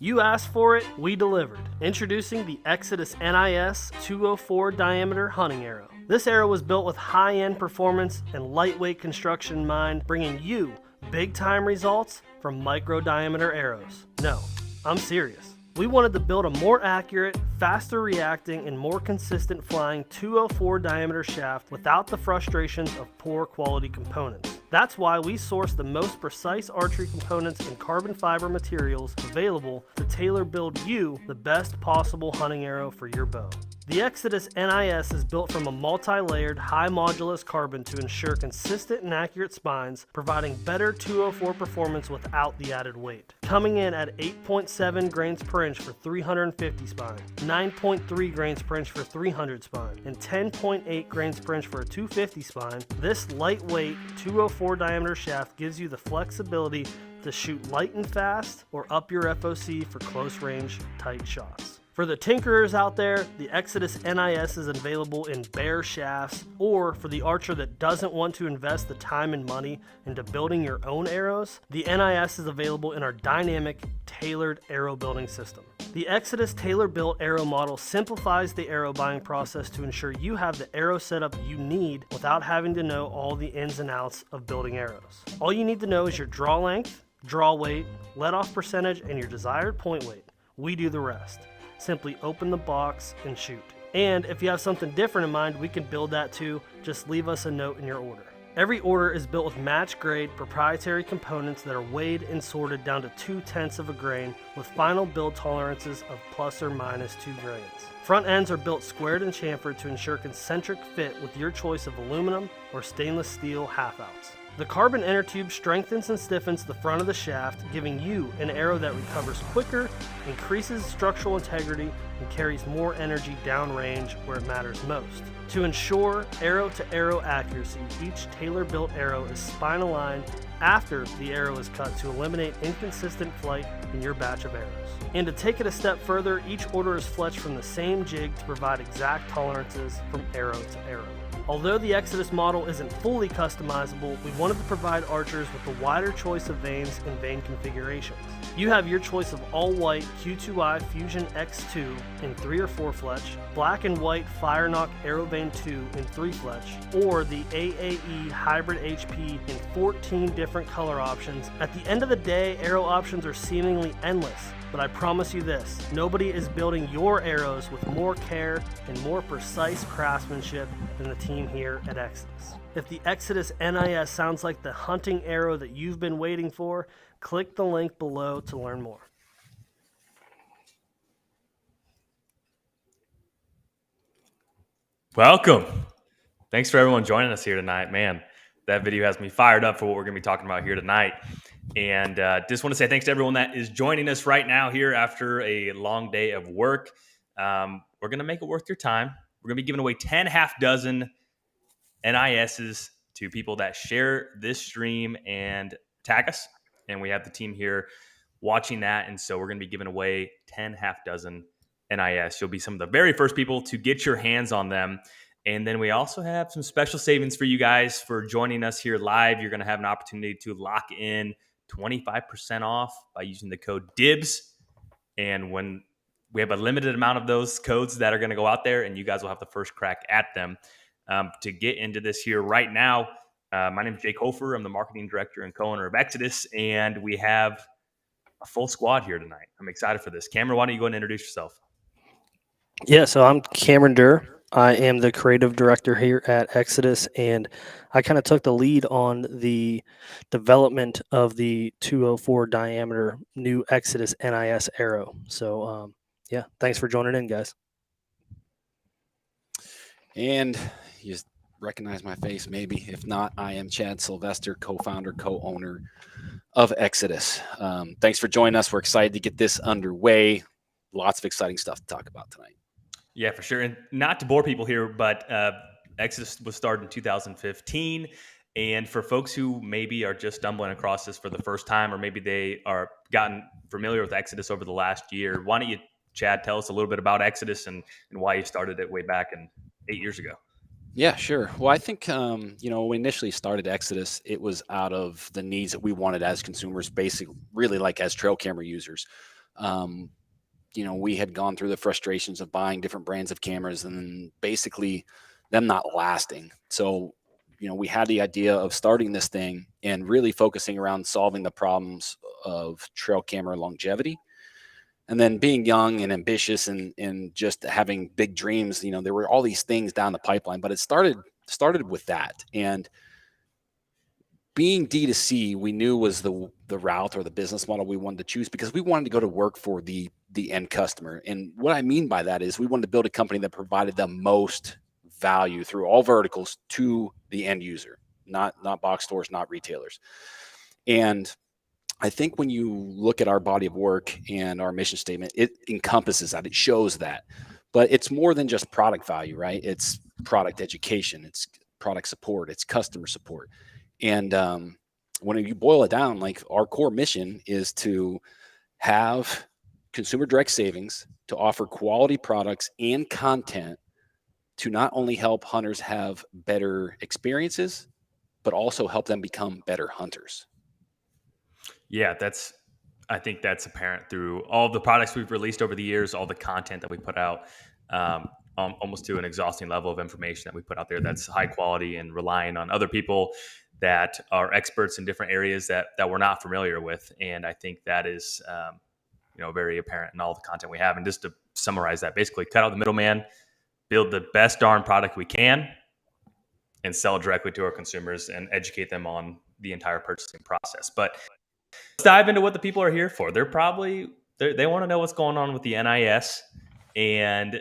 You asked for it, we delivered. Introducing the Exodus NIS 204 diameter hunting arrow. This arrow was built with high-end performance and lightweight construction in mind, bringing you big-time results from micro-diameter arrows. No, I'm serious. We wanted to build a more accurate, faster reacting, and more consistent flying 204 diameter shaft without the frustrations of poor quality components. That's why we source the most precise archery components and carbon fiber materials available to tailor build you the best possible hunting arrow for your bow. The Exodus NIS is built from a multi-layered, high-modulus carbon to ensure consistent and accurate spines, providing better 204 performance without the added weight. Coming in at 8.7 grains per inch for 350 spine, 9.3 grains per inch for 300 spine, and 10.8 grains per inch for a 250 spine, this lightweight 204 diameter shaft gives you the flexibility to shoot light and fast or up your FOC for close range, tight shots. For the tinkerers out there, the Exodus NIS is available in bare shafts, or for the archer that doesn't want to invest the time and money into building your own arrows, the NIS is available in our dynamic, tailored arrow building system. The Exodus Tailor Built arrow model simplifies the arrow buying process to ensure you have the arrow setup you need without having to know all the ins and outs of building arrows. All you need to know is your draw length, draw weight, let-off percentage, and your desired point weight. We do the rest. Simply open the box and shoot. And if you have something different in mind, we can build that too. Just leave us a note in your order. Every order is built with match grade proprietary components that are weighed and sorted down to 0.2 of a grain with final build tolerances of plus or minus 2 grains. Front ends are built squared and chamfered to ensure concentric fit with your choice of aluminum or stainless steel half-outs. The carbon inner tube strengthens and stiffens the front of the shaft, giving you an arrow that recovers quicker, increases structural integrity, and carries more energy downrange where it matters most. To ensure arrow-to-arrow accuracy, each tailor-built arrow is spine aligned after the arrow is cut to eliminate inconsistent flight in your batch of arrows. And to take it a step further, each order is fletched from the same jig to provide exact tolerances from arrow to arrow. Although the Exodus model isn't fully customizable, we wanted to provide archers with a wider choice of vanes and vane configurations. You have your choice of all-white Q2i Fusion X2 in 3 or 4 fletch, black and white Fire Knock Arrow Vane 2 in 3 fletch, or the AAE Hybrid HP in 14 different color options. At the end of the day, arrow options are seemingly endless. But I promise you this, nobody is building your arrows with more care and more precise craftsmanship than the team here at Exodus. If the Exodus NIS sounds like the hunting arrow that you've been waiting for, click the link below to learn more. Welcome. Thanks for everyone joining us here tonight. Man, that video has me fired up for what we're going to be talking about here tonight. And just want to say thanks to everyone that is joining us right now here after a long day of work. We're going to make it worth your time. We're going to be giving away 10 half-dozen NISs to people that share this stream and tag us. And we have the team here watching that. And so we're going to be giving away 10 half-dozen NIS. You'll be some of the very first people to get your hands on them. And then we also have some special savings for you guys for joining us here live. You're going to have an opportunity to lock in 25% off by using the code DIBS. And when we have a limited amount of those codes that are going to go out there, and you guys will have the first crack at them. To get into this here right now, my name is Jake Hofer. I'm the marketing director and co-owner of Exodus, and we have a full squad here tonight. I'm excited for this. Cameron, why don't you go and introduce yourself? Yeah, so I'm Cameron Durr. I am the creative director here at Exodus, and I kind of took the lead on the development of the 204 diameter new Exodus NIS arrow. So, yeah, thanks for joining in, guys. And you recognize my face, maybe. If not, I am Chad Sylvester, co-founder, co-owner of Exodus. Thanks for joining us. We're excited to get this underway. Lots of exciting stuff to talk about tonight. Yeah, for sure. And not to bore people here, but Exodus was started in 2015. And for folks who maybe are just stumbling across this for the first time, or maybe they are gotten familiar with Exodus over the last year, why don't you, Chad, tell us a little bit about Exodus and why you started it way back 8 years ago? Yeah, sure. Well, I think, when we initially started Exodus, it was out of the needs that we wanted as consumers, basically, really like as trail camera users. We had gone through the frustrations of buying different brands of cameras and basically them not lasting. So, we had the idea of starting this thing and really focusing around solving the problems of trail camera longevity. And then being young and ambitious and just having big dreams, there were all these things down the pipeline, but it started with that. And being D2C, we knew was the route or the business model we wanted to choose because we wanted to go to work for the end customer. And what I mean by that is we wanted to build a company that provided the most value through all verticals to the end user, not box stores, not retailers. And I think when you look at our body of work and our mission statement, it encompasses that. It shows that. But it's more than just product value, right? It's product education, it's product support, it's customer support. And when you boil it down, like our core mission is to have consumer direct savings, to offer quality products and content to not only help hunters have better experiences, but also help them become better hunters. Yeah, I think that's apparent through all the products we've released over the years, all the content that we put out, almost to an exhausting level of information that we put out there that's high quality and relying on other people that are experts in different areas that we're not familiar with. And I think that is, very apparent in all the content we have. And just to summarize that, basically cut out the middleman, build the best darn product we can, and sell it directly to our consumers and educate them on the entire purchasing process. But let's dive into what the people are here for. They want to know what's going on with the NIS, and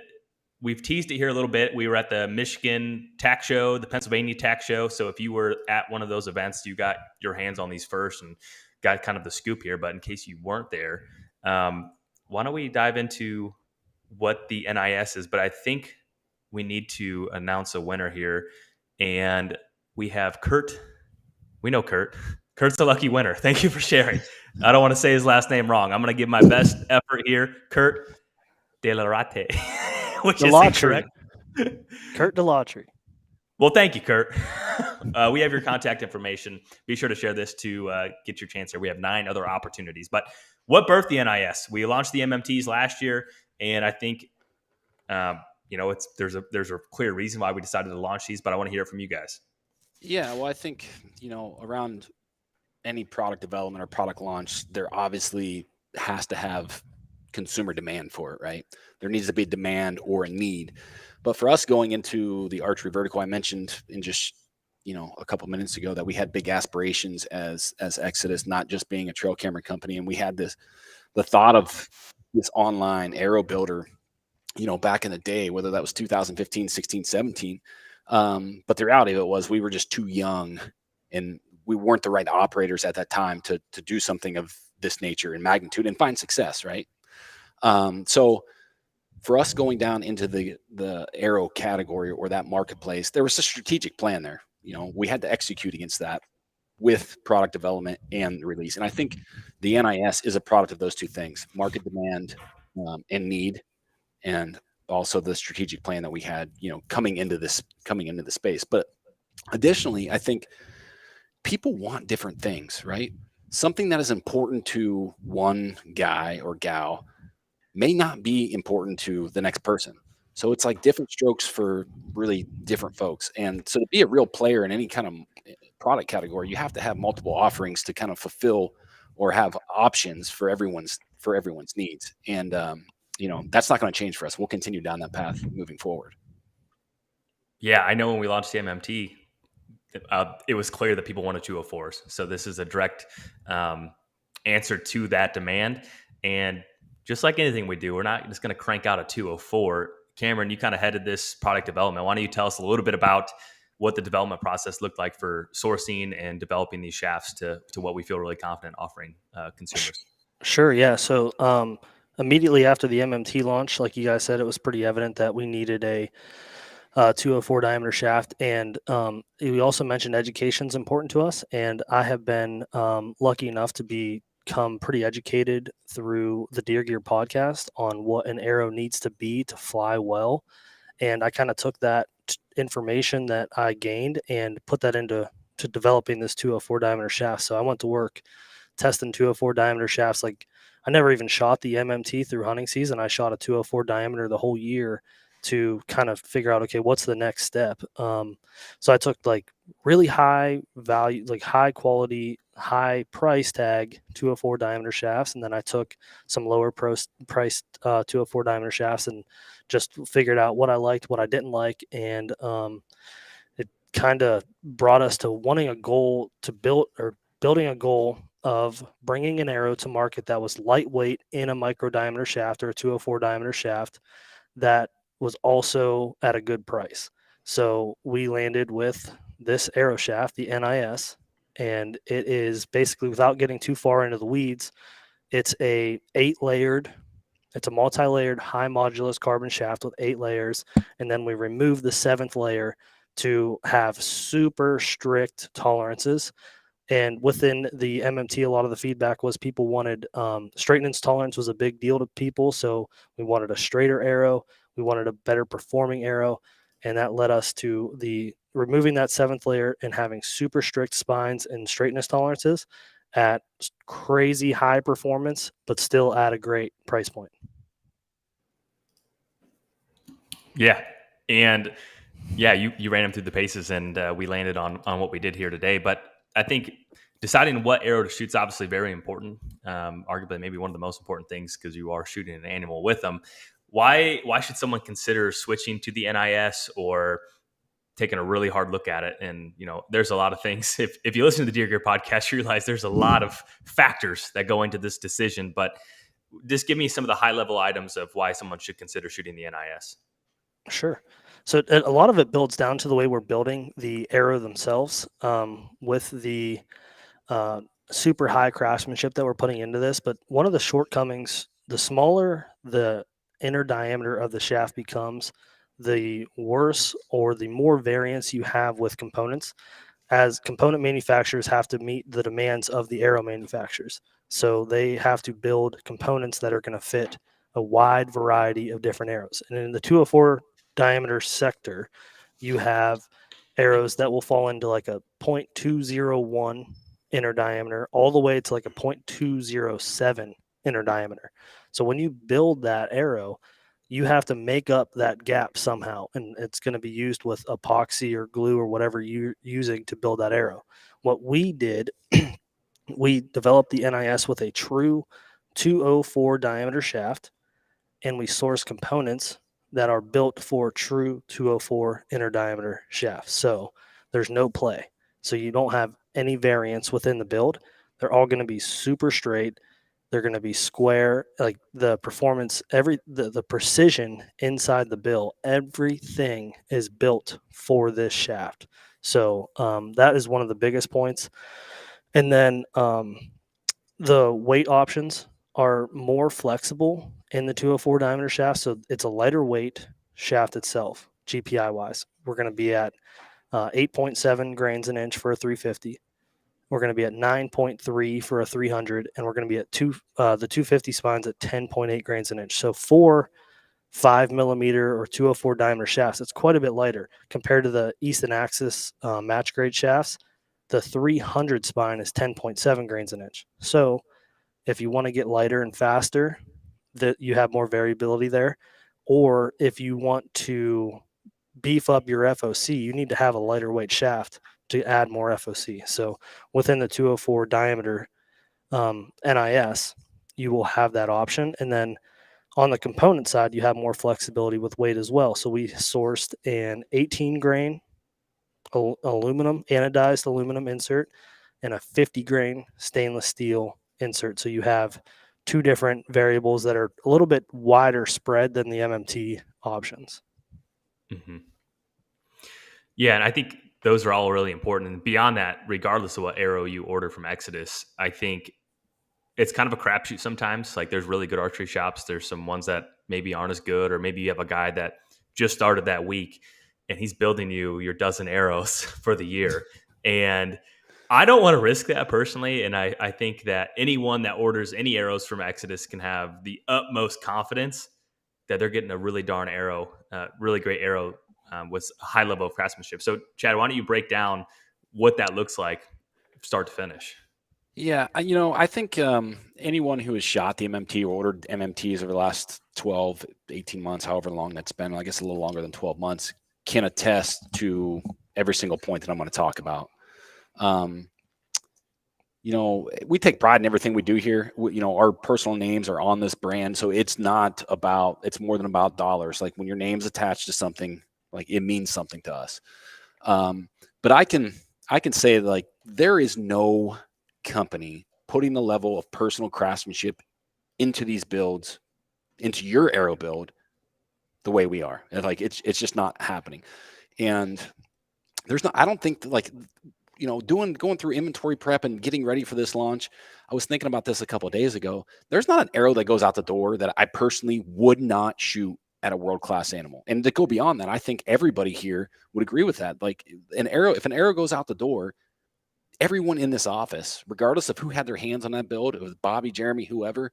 we've teased it here a little bit. We were at the Michigan Tack Show, the Pennsylvania Tack Show. So if you were at one of those events, you got your hands on these first and got kind of the scoop here. But in case you weren't there, why don't we dive into what the NIS is? But I think we need to announce a winner here. And we have Kurt. We know Kurt. Kurt's the lucky winner. Thank you for sharing. I don't want to say his last name wrong. I'm going to give my best effort here. Kurt Delarate, which is incorrect. Kurt Delatry. Well, thank you, Kurt. We have your contact information. Be sure to share this to get your chance here. We have 9 other opportunities. But what birthed the NIS? We launched the MMTs last year, and I think there's a clear reason why we decided to launch these. But I want to hear from you guys. Yeah, well, I think around any product development or product launch, there obviously has to have consumer demand for it, right? There needs to be demand or a need. But for us going into the archery vertical, I mentioned in just a couple minutes ago that we had big aspirations as Exodus, not just being a trail camera company, and we had the thought of this online arrow builder, back in the day, whether that was 2015, 16, 17. But the reality of it was we were just too young and we weren't the right operators at that time to do something of this nature and magnitude and find success, right? So for us going down into the arrow category or that marketplace, there was a strategic plan there. We had to execute against that with product development and release. And I think the NIS is a product of those two things: market demand and need, and also the strategic plan that we had, coming into the space. But additionally, I think people want different things, right? Something that is important to one guy or gal may not be important to the next person. So it's like different strokes for really different folks. And so to be a real player in any kind of product category, you have to have multiple offerings to kind of fulfill or have options for everyone's needs. And that's not going to change for us. We'll continue down that path moving forward. Yeah, I know when we launched the MMT, it was clear that people wanted 204s. So this is a direct answer to that demand. And just like anything we do, we're not just going to crank out a 204. Cameron, you kind of headed this product development. Why don't you tell us a little bit about what the development process looked like for sourcing and developing these shafts to what we feel really confident offering consumers? Sure, yeah. So immediately after the MMT launch, like you guys said, it was pretty evident that we needed a 204 diameter shaft. And we also mentioned education is important to us. And I have been lucky enough to become pretty educated through the Deer Gear podcast on what an arrow needs to be to fly well. And I kind of took that information that I gained and put that into developing this 204 diameter shaft. So I went to work testing 204 diameter shafts. Like I never even shot the MMT through hunting season. I shot a 204 diameter the whole year to kind of figure out, okay, what's the next step? So I took like really high value, like high quality, high price tag 204 diameter shafts. And then I took some lower priced 204 diameter shafts and just figured out what I liked, what I didn't like. And it kind of brought us to wanting a goal to building a goal of bringing an arrow to market that was lightweight in a micro diameter shaft or a 204 diameter shaft that was also at a good price. So we landed with this arrow shaft, the NIS, and it is basically, without getting too far into the weeds, it's a multi-layered high modulus carbon shaft with 8 layers. And then we remove the 7th layer to have super strict tolerances. And within the MMT, a lot of the feedback was people wanted straightness tolerance was a big deal to people. So we wanted a straighter arrow. We wanted a better performing arrow. And that led us to the removing that 7th layer and having super strict spines and straightness tolerances at crazy high performance, but still at a great price point. Yeah. And yeah, you ran them through the paces, and we landed on what we did here today. But I think deciding what arrow to shoot is obviously very important. Arguably, maybe one of the most important things, because you are shooting an animal with them. Why should someone consider switching to the NIS or taking a really hard look at it? And there's a lot of things. If you listen to the Deer Gear podcast, you realize there's a lot of factors that go into this decision. But just give me some of the high level items of why someone should consider shooting the NIS. Sure. So a lot of it builds down to the way we're building the arrow themselves, with the super high craftsmanship that we're putting into this. But one of the shortcomings, the smaller the inner diameter of the shaft becomes, the worse or the more variance you have with components, as component manufacturers have to meet the demands of the arrow manufacturers. So they have to build components that are going to fit a wide variety of different arrows. And in the 204 diameter sector, you have arrows that will fall into like a 0.201 inner diameter all the way to like a 0.207 inner diameter. So when you build that arrow, you have to make up that gap somehow, and it's going to be used with epoxy or glue or whatever you're using to build that arrow. What we did, we developed the NIS with a true 204 diameter shaft, and we source components that are built for true 204 inner diameter shafts. So there's no play. So you don't have any variance within the build. They're all going to be super straight. They're going to be square, like the performance, the precision inside the bill, everything is built for this shaft. So that is one of the biggest points. And then the weight options are more flexible in the 204 diameter shaft. So it's a lighter weight shaft itself, GPI wise. We're going to be at 8.7 grains an inch for a 350. We're going to be at 9.3 for a 300, and we're going to be at the 250 spines at 10.8 grains an inch. So 4 5mm or 204 diameter shafts, it's quite a bit lighter compared to the Easton Axis match grade shafts. The 300 spine is 10.7 grains an inch. So if you want to get lighter and faster, that you have more variability there. Or if you want to beef up your FOC, you need to have a lighter weight shaft to add more FOC. So within the 204 diameter NIS, you will have that option. And then on the component side, you have more flexibility with weight as well. So we sourced an 18 grain aluminum, anodized aluminum insert, and a 50 grain stainless steel insert. So you have two different variables that are a little bit wider spread than the MMT options. Mm-hmm. Yeah, and I think those are all really important. And beyond that, regardless of what arrow you order from Exodus, I think it's kind of a crapshoot sometimes. Like there's really good archery shops. There's some ones that maybe aren't as good, or maybe you have a guy that just started that week and he's building you your dozen arrows for the year. And I don't want to risk that personally. And I think that anyone that orders any arrows from Exodus can have the utmost confidence that they're getting a really darn arrow, really great arrow with a high level of craftsmanship. So Chad, why don't you break down what that looks like start to finish? Yeah, I think anyone who has shot the MMT or ordered MMTs over the last 12, 18 months, however long that's been, I guess a little longer than 12 months, can attest to every single point that I'm going to talk about. We take pride in everything we do here. Our personal names are on this brand, so it's more than about dollars. Like when your name's attached to something, like it means something to us. But I can say like there is no company putting the level of personal craftsmanship into these builds, into your arrow build, the way we are. And like it's just not happening. And I don't think that, like, going through inventory prep and getting ready for this launch, I was thinking about this a couple of days ago. There's not an arrow that goes out the door that I personally would not shoot at a world-class animal. And to go beyond that, I think everybody here would agree with that. Like if an arrow goes out the door, everyone in this office, regardless of who had their hands on that build, it was Bobby, Jeremy, whoever,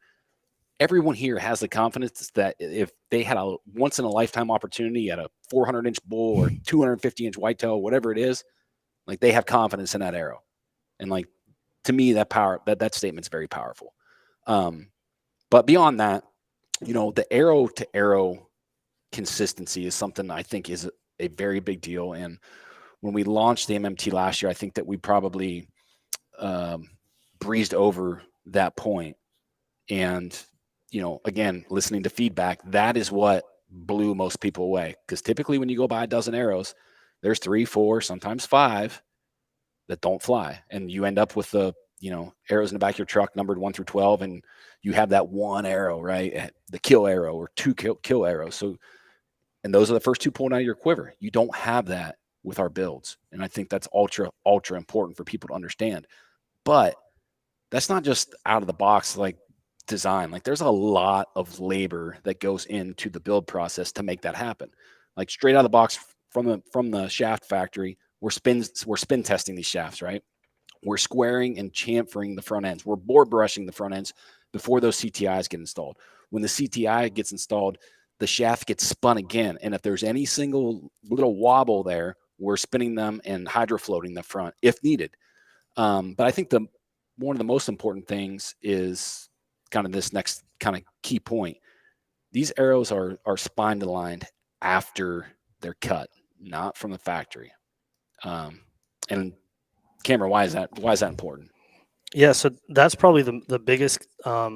everyone here has the confidence that if they had a once in a lifetime opportunity at a 400-inch bull or 250-inch whitetail, whatever it is, like they have confidence in that arrow. And like, to me, that statement's very powerful. But beyond that, the arrow to arrow consistency is something I think is a very big deal. And when we launched the MMT last year, I think that we probably breezed over that point. And, again, listening to feedback, that is what blew most people away. Because typically when you go buy a dozen arrows, there's 3, 4, sometimes 5 that don't fly. And you end up with the, arrows in the back of your truck numbered 1 through 12. And you have that one arrow, right? The kill arrow or 2 kill arrows. So, and those are the first 2 pulled out of your quiver. You don't have that with our builds. And I think that's ultra, ultra important for people to understand. But that's not just out of the box, like design. Like there's a lot of labor that goes into the build process to make that happen. Like straight out of the box from the shaft factory, we're spin testing these shafts, right? We're squaring and chamfering the front ends. We're board brushing the front ends before those CTIs get installed. When the CTI gets installed, the shaft gets spun again. And if there's any single little wobble there, we're spinning them and hydrofloating the front if needed. But I think one of the most important things is kind of this next kind of key point. These arrows are spine aligned after they're cut, not from the factory. And Cameron, why is that important? Yeah, so that's probably the biggest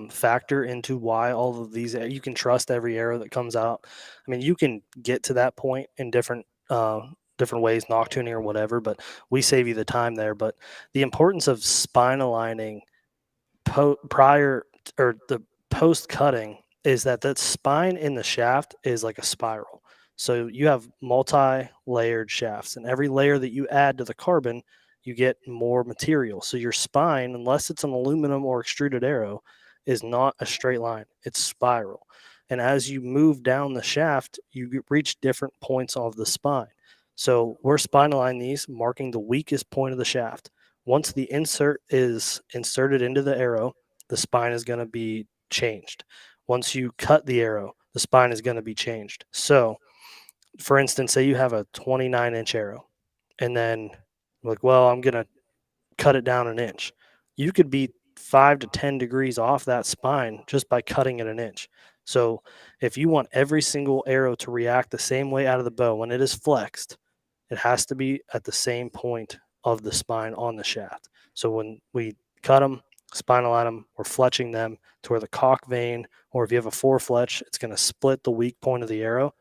factor into why all of these, you can trust every arrow that comes out. I mean, you can get to that point in different ways, knock tuning or whatever, but we save you the time there. But the importance of spine aligning prior or the post cutting is that spine in the shaft is like a spiral. So you have multi-layered shafts, and every layer that you add to the carbon, you get more material. So your spine, unless it's an aluminum or extruded arrow, is not a straight line. It's spiral. And as you move down the shaft, you reach different points of the spine. So we're spine aligning these, marking the weakest point of the shaft. Once the insert is inserted into the arrow, the spine is going to be changed. Once you cut the arrow, the spine is going to be changed. So, for instance, say you have a 29-inch arrow, and then like, well, I'm going to cut it down an inch. You could be 5 to 10 degrees off that spine just by cutting it an inch. So if you want every single arrow to react the same way out of the bow when it is flexed, it has to be at the same point of the spine on the shaft. So when we cut them, spine align them, we're fletching them to where the cock vein, or if you have a 4-fletch, it's going to split the weak point of the arrow.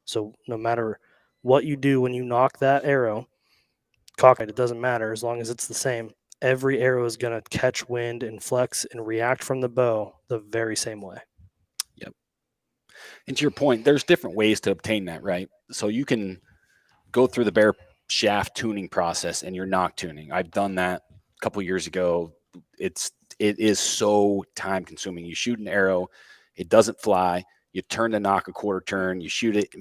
So no matter what you do when you knock that arrow, cockeyed, it doesn't matter as long as it's the same. Every arrow is going to catch wind and flex and react from the bow the very same way. Yep. And to your point, there's different ways to obtain that, right? So you can go through the bare shaft tuning process and you're knock tuning. I've done that a couple years ago. It is so time consuming. You shoot an arrow, it doesn't fly. You turn the knock a quarter turn, you shoot it.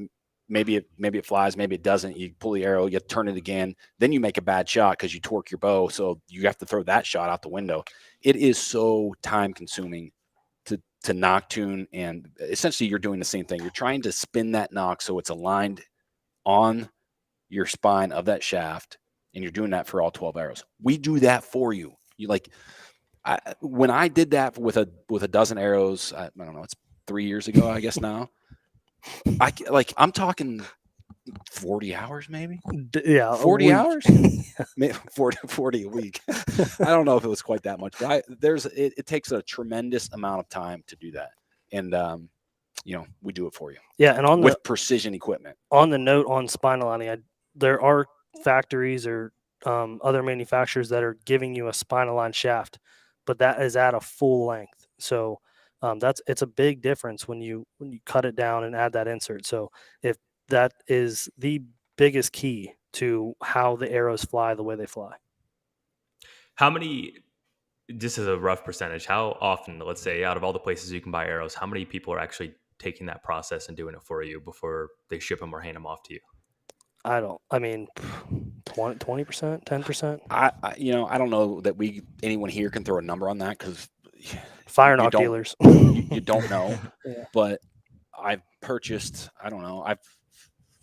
Maybe it flies, maybe it doesn't. You pull the arrow, you turn it again. Then you make a bad shot because you torque your bow. So you have to throw that shot out the window. It is so time consuming to knock tune. And essentially you're doing the same thing. You're trying to spin that knock so it's aligned on your spine of that shaft. And you're doing that for all 12 arrows. We do that for you. When I did that with a dozen arrows, I don't know, it's 3 years ago, I guess now. I'm talking 40 hours, maybe. Yeah, 40 hours, maybe 40 a week. I don't know if it was quite that much, but it takes a tremendous amount of time to do that, and we do it for you. Yeah, and with precision equipment. On the note on spine aligning, there are factories or other manufacturers that are giving you a spine aligned shaft, but that is at a full length. So it's a big difference when you cut it down and add that insert. So if that is the biggest key to how the arrows fly the way they fly. How many, just as a rough percentage, how often, let's say out of all the places you can buy arrows, how many people are actually taking that process and doing it for you before they ship them or hand them off to you? I mean, 20%, 10%. I don't know that anyone here can throw a number on that, because Fire knock dealers. you don't know. Yeah. But I've purchased, I don't know,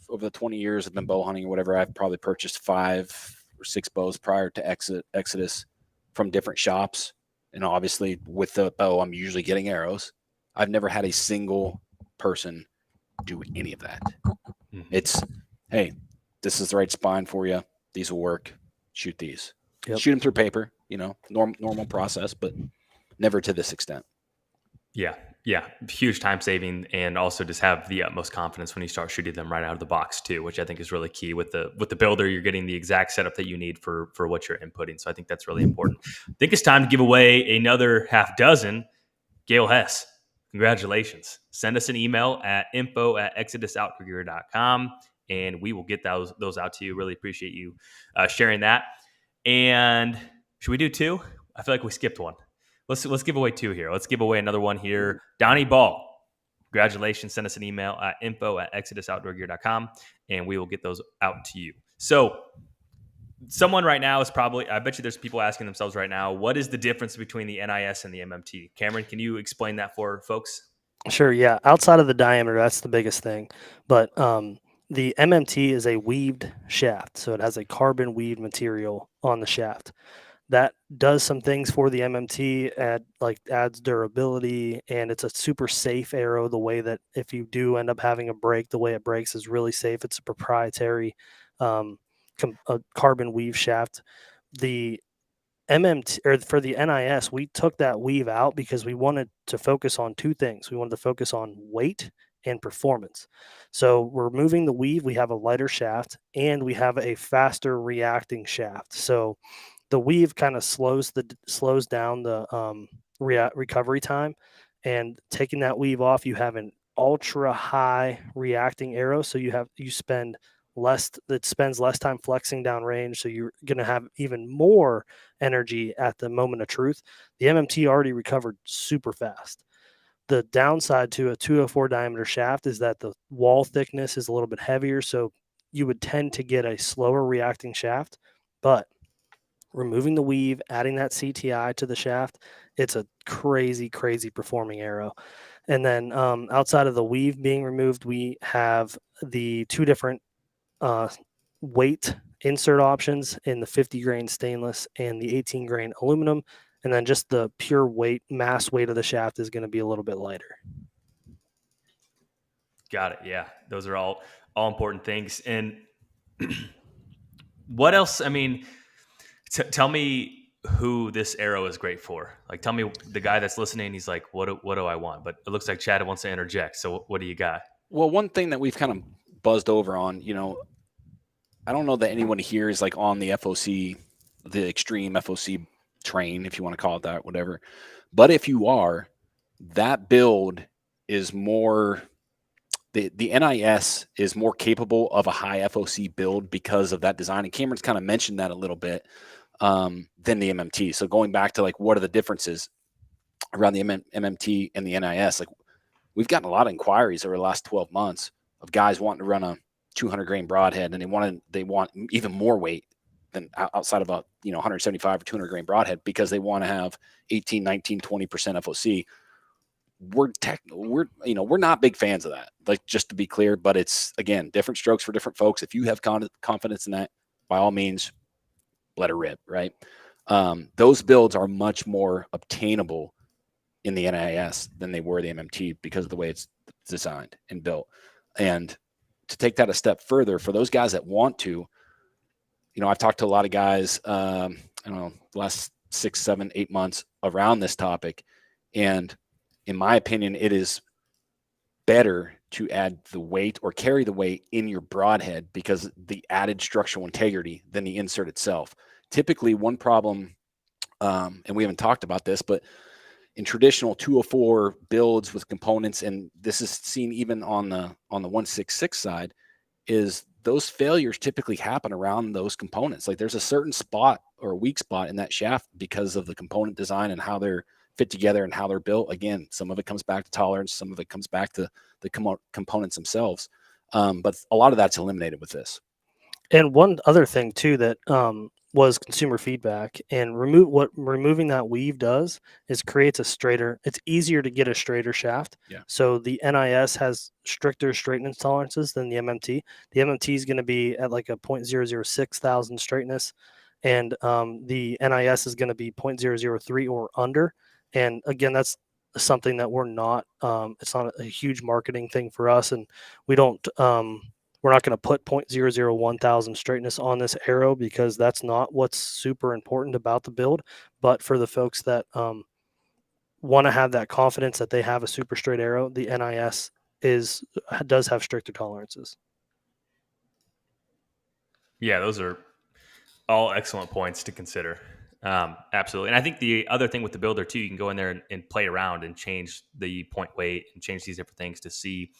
over the 20 years I've been bow hunting or whatever, I've probably purchased 5 or 6 bows prior to Exodus from different shops. And obviously with the bow, I'm usually getting arrows. I've never had a single person do any of that. Mm-hmm. It's, hey, this is the right spine for you. These will work. Shoot these. Yep. Shoot them through paper, normal process, but never to this extent. Yeah. Huge time saving, and also just have the utmost confidence when you start shooting them right out of the box too, which I think is really key. With the builder, you're getting the exact setup that you need for what you're inputting. So I think that's really important. I think it's time to give away another half dozen. Gail Hess, congratulations. Send us an email at info@exodusoutgear.com, and we will get those out to you. Really appreciate you sharing that. And should we do 2? I feel like we skipped one. Let's give away 2 here. Let's give away another one here. Donnie Ball, congratulations. Send us an email at info@exodusoutgear.com, and we will get those out to you. So someone right now is probably, I bet you there's people asking themselves right now, what is the difference between the NIS and the MMT? Cameron, can you explain that for folks? Sure, yeah. Outside of the diameter, that's the biggest thing. But the MMT is a weaved shaft, so it has a carbon weaved material on the shaft. That does some things for the MMT, adds durability, and it's a super safe arrow. The way that if you do end up having a break, the way it breaks is really safe. It's a proprietary carbon weave shaft. The MMT, or for the NIS, we took that weave out because we wanted to focus on 2 things. We wanted to focus on weight and performance. So removing the weave, we have a lighter shaft and we have a faster reacting shaft. So the weave kind of slows down the recovery time, and taking that weave off, you have an ultra high reacting arrow. So it spends less time flexing down range. So you're going to have even more energy at the moment of truth. The MMT already recovered super fast. The downside to a 204 diameter shaft is that the wall thickness is a little bit heavier. So you would tend to get a slower reacting shaft, but removing the weave, adding that CTI to the shaft, it's a crazy performing arrow. And then outside of the weave being removed, we have the 2 different weight insert options in the 50 grain stainless and the 18 grain aluminum. And then just the pure mass weight of the shaft is going to be a little bit lighter. Got it. Yeah. Those are all important things. And what else? I mean, tell me who this arrow is great for. Like, tell me, the guy that's listening, he's like, what do I want? But it looks like Chad wants to interject. So what do you got? Well, one thing that we've kind of buzzed over on, I don't know that anyone here is like on the FOC, the extreme FOC train, if you want to call it that, whatever. But if you are, that build is more, the NIS is more capable of a high FOC build because of that design. And Cameron's kind of mentioned that a little bit than the MMT. So going back to like, what are the differences around the MMT and the NIS? Like, we've gotten a lot of inquiries over the last 12 months of guys wanting to run a 200 grain broadhead, and they want even more weight than outside of a 175 or 200 grain broadhead, because they want to have 18, 19, 20% FOC. We're not big fans of that, like, just to be clear, but it's, again, different strokes for different folks. If you have confidence in that, by all means, let her rip, right? Those builds are much more obtainable in the NIS than they were the MMT because of the way it's designed and built. And to take that a step further, for those guys that want to, I've talked to a lot of guys, I don't know, the last 6, 7, 8 months around this topic. And in my opinion, it is better to add the weight or carry the weight in your broadhead because the added structural integrity than the insert itself. Typically, one problem, and we haven't talked about this, but in traditional 204 builds with components, and this is seen even on the 166 side, is those failures typically happen around those components. Like there's a certain spot or a weak spot in that shaft because of the component design and how they're fit together and how they're built. Again, some of it comes back to tolerance, some of it comes back to the components themselves. But a lot of that's eliminated with this. And one other thing too that was consumer feedback, and removing that weave does is creates a straighter. It's easier to get a straighter shaft. Yeah. So the NIS has stricter straightness tolerances than the MMT. The MMT is going to be at like a 0.006 thousand straightness, and the NIS is going to be 0.003 or under. And again, that's something that we're not. It's not a huge marketing thing for us, and we don't. We're not going to put 0.001 thousand straightness on this arrow because that's not what's super important about the build. But for the folks that want to have that confidence that they have a super straight arrow, the NIS does have stricter tolerances. Yeah, those are all excellent points to consider. Absolutely. And I think the other thing with the builder too, you can go in there and play around and change the point weight and change these different things to see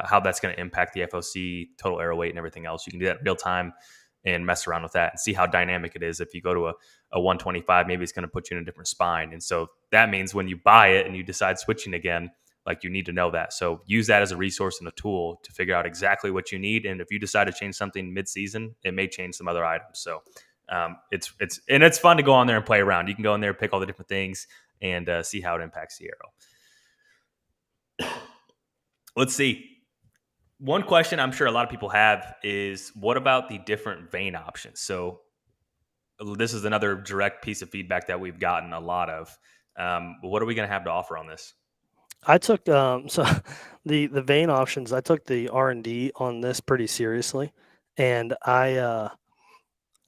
how that's going to impact the FOC, total arrow weight, and everything else. You can do that in real time and mess around with that and see how dynamic it is. If you go to a 125, maybe it's going to put you in a different spine. And so that means when you buy it and you decide switching again, like you need to know that. So use that as a resource and a tool to figure out exactly what you need. And if you decide to change something mid-season, it may change some other items. So it's fun to go on there and play around. You can go in there, pick all the different things, and see how it impacts the arrow. Let's see. One question I'm sure a lot of people have is, what about the different vein options? So this is another direct piece of feedback that we've gotten a lot of. What are we going to have to offer on this? I took so the vein options. I took the R&D on this pretty seriously, and I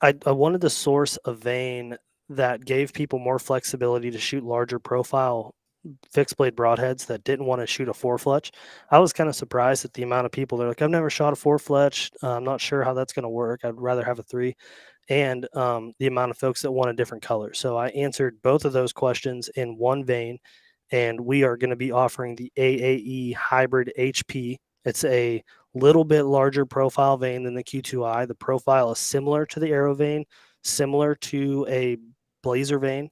wanted to source a vein that gave people more flexibility to shoot larger profile fixed blade broadheads that didn't want to shoot a 4-fletch. I was kind of surprised at the amount of people. They're like, I've never shot a 4-fletch. I'm not sure how that's going to work. I'd rather have a 3. And the amount of folks that want a different color. So I answered both of those questions in one vein, and we are going to be offering the AAE Hybrid HP. It's a little bit larger profile vein than the Q2i. The profile is similar to the Arrow vein, similar to a Blazer vein,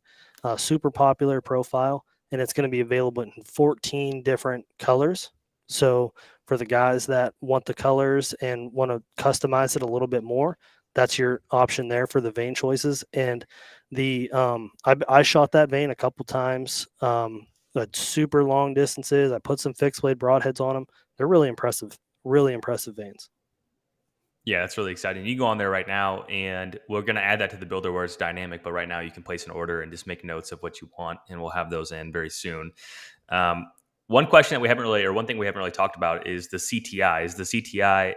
super popular profile, and it's going to be available in 14 different colors. So for the guys that want the colors and want to customize it a little bit more, that's your option there for the vein choices. And the I shot that vein a couple times at super long distances. I put some fixed blade broadheads on them. They're really impressive veins. Yeah, that's really exciting. You go on there right now, and we're going to add that to the builder where it's dynamic. But right now, you can place an order and just make notes of what you want, and we'll have those in very soon. One question that we haven't really, or one thing we haven't really talked about is the CTI. Is the CTI,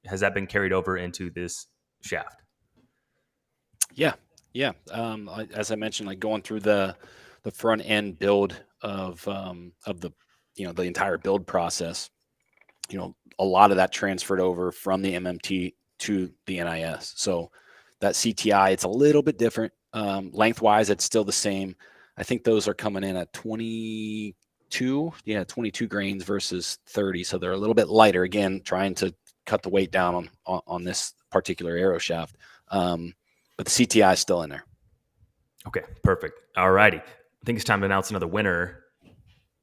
has that been carried over into this shaft? Yeah. As I mentioned, like going through the front end build of the the entire build process, a lot of that transferred over from the MMT to the NIS. So that CTI, it's a little bit different. Lengthwise, it's still the same. I think those are coming in at 22 grains versus 30. So they're a little bit lighter, again, trying to cut the weight down on this particular arrow shaft. But the CTI is still in there. Okay, perfect. All righty. I think it's time to announce another winner,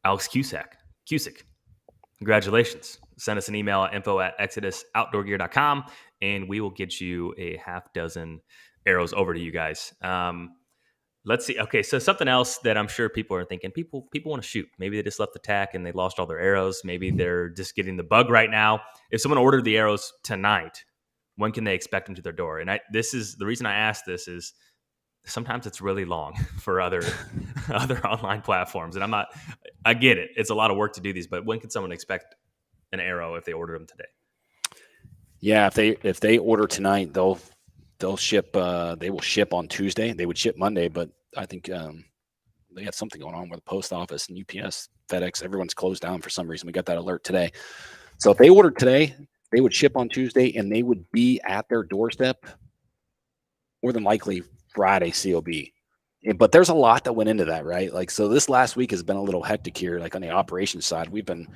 Alex Cusick. Congratulations. Send us an email at info@exodusoutdoorgear.com, and we will get you a half dozen arrows over to you guys. Let's see. Okay, so something else that I'm sure people are thinking, people want to shoot. Maybe they just left the tack and they lost all their arrows. Maybe they're just getting the bug right now. If someone ordered the arrows tonight, when can they expect them to their door? And this is the reason I asked this is sometimes it's really long for other online platforms. And I get it. It's a lot of work to do these, but when can someone expect an arrow if they order them today? Yeah, if they order tonight, they'll ship. They will ship on Tuesday. They would ship Monday, but I think they got something going on with the post office and UPS, FedEx. Everyone's closed down for some reason. We got that alert today. So if they ordered today, they would ship on Tuesday, and they would be at their doorstep more than likely Friday COB. But there's a lot that went into that, right? Like, so this last week has been a little hectic here. Like on the operations side, we've been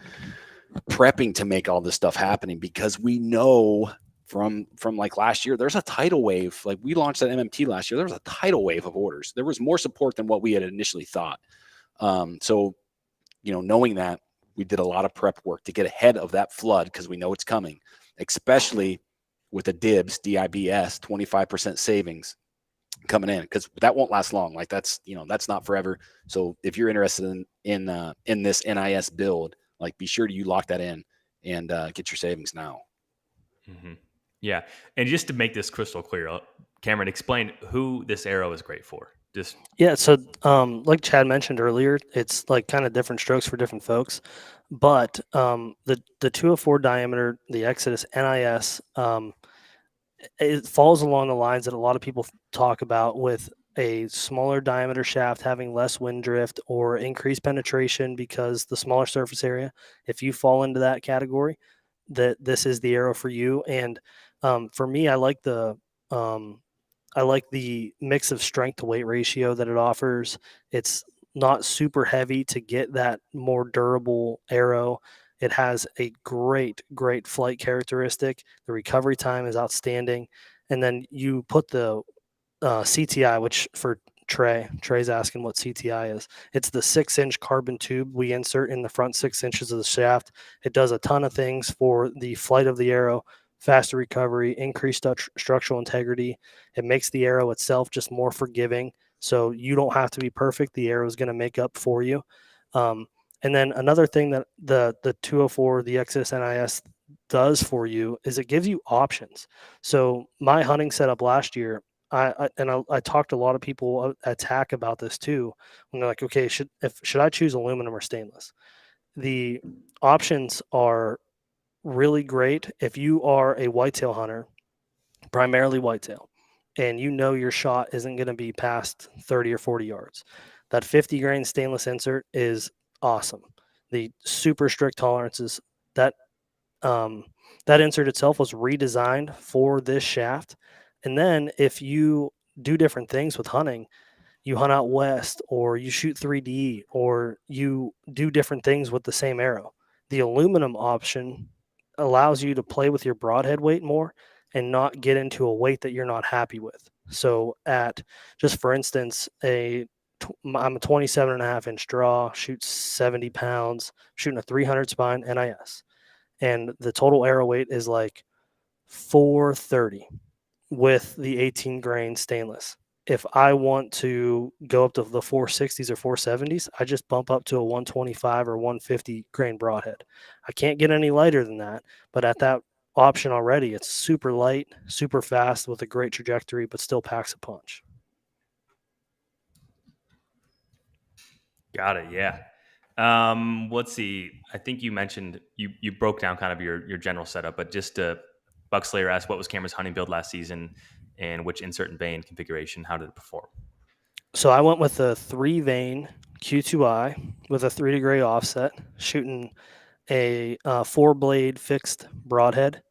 prepping to make all this stuff happening because we know from like last year, there's a tidal wave. Like we launched that MMT last year. There was a tidal wave of orders. There was more support than what we had initially thought. So, knowing that, we did a lot of prep work to get ahead of that flood because we know it's coming, especially with the DIBS, 25% savings coming in, because that won't last long. Like that's not forever. So if you're interested in this NIS build, like be sure you lock that in and get your savings now. Mm-hmm. Yeah. And just to make this crystal clear, Cameron, explain who this arrow is great for. So like Chad mentioned earlier, it's like kind of different strokes for different folks. But the 204 diameter, the Exodus NIS, it falls along the lines that a lot of people talk about, with a smaller diameter shaft having less wind drift or increased penetration because the smaller surface area. If you fall into that category, this is the arrow for you. And for me, I like the mix of strength to weight ratio that it offers. It's not super heavy to get that more durable arrow. It has a great flight characteristic. The recovery time is outstanding. And then you put the CTI, which for Trey's asking what CTI is. It's the 6-inch carbon tube we insert in the front 6 inches of the shaft. It does a ton of things for the flight of the arrow, faster recovery, increased structural integrity. It makes the arrow itself just more forgiving. So you don't have to be perfect. The arrow is going to make up for you. And then another thing that the 204, the Exodus NIS does for you is it gives you options. So my hunting setup last year, I talked to a lot of people at TAC about this too. When they're like, okay, should I choose aluminum or stainless? The options are really great if you are a whitetail hunter, primarily whitetail, and your shot isn't going to be past 30 or 40 yards. That 50 grain stainless insert is awesome. The super strict tolerances, that insert itself was redesigned for this shaft. And then if you do different things with hunting, you hunt out west, or you shoot 3D, or you do different things with the same arrow, the aluminum option allows you to play with your broadhead weight more and not get into a weight that you're not happy with. So just for instance, I'm a 27.5-inch draw, shoots 70 pounds, shooting a 300 spine NIS. And the total arrow weight is like 430 with the 18 grain stainless. If I want to go up to the 460s or 470s, I just bump up to a 125 or 150 grain broadhead. I can't get any lighter than that, but at that option already, it's super light, super fast with a great trajectory, but still packs a punch. Got it. Yeah. Let's see. I think you mentioned you broke down kind of your general setup, but just Buckslayer asked, what was Cameron's hunting build last season, and which insert and vein configuration? How did it perform? So I went with a 3-vein Q2I with a 3-degree offset, shooting a 4-blade fixed broadhead.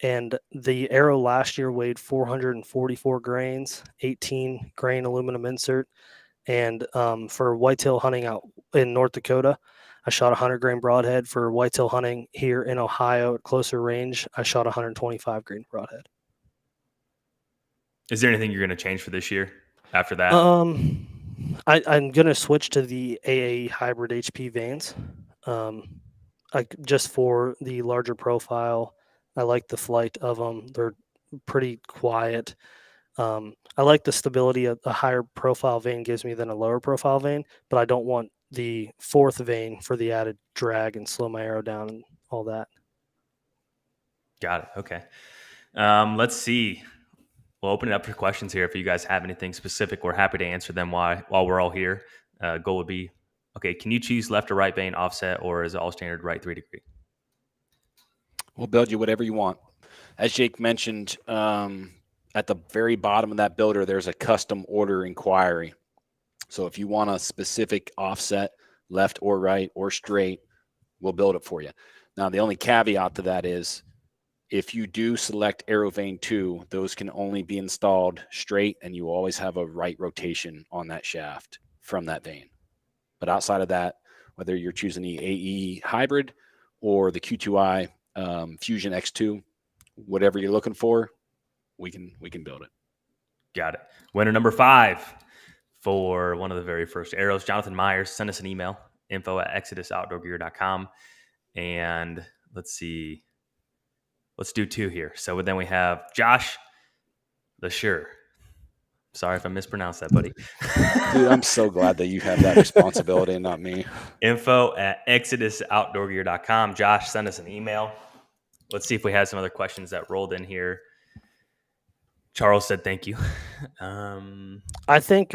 And the arrow last year weighed 444 grains, 18 grain aluminum insert. And for whitetail hunting out in North Dakota, I shot 100 grain broadhead. For whitetail hunting here in Ohio at closer range, I shot 125 grain broadhead. Is there anything you're going to change for this year after that? I'm going to switch to the AAE hybrid HP vanes. Just for the larger profile. I like the flight of them. They're pretty quiet. I like the stability a higher profile vein gives me than a lower profile vein, but I don't want the 4th vein for the added drag and slow my arrow down and all that. Got it. Okay. Let's see. we'll open it up for questions here. If you guys have anything specific, we're happy to answer them while we're all here. Goal would be, okay, can you choose left or right vane offset, or is it all standard right 3 degree? We'll build you whatever you want. As Jake mentioned, at the very bottom of that builder, there's a custom order inquiry. So if you want a specific offset, left or right or straight, we'll build it for you. Now, the only caveat to that is if you do select Aero Vane 2, those can only be installed straight, and you always have a right rotation on that shaft from that vane. But outside of that, whether you're choosing the AE hybrid or the Q2i Fusion X2, whatever you're looking for, we can build it. Got it. Winner number 5 for one of the very first arrows, Jonathan Myers. Send us an email, info@exodusoutdoorgear.com. And let's see. Let's do 2 here. So then we have Josh the Sure. Sorry if I mispronounced that, buddy. Dude, I'm so glad that you have that responsibility and not me. Info@exodusoutdoorgear.com. Josh, send us an email. Let's see if we have some other questions that rolled in here. Charles said thank you. I think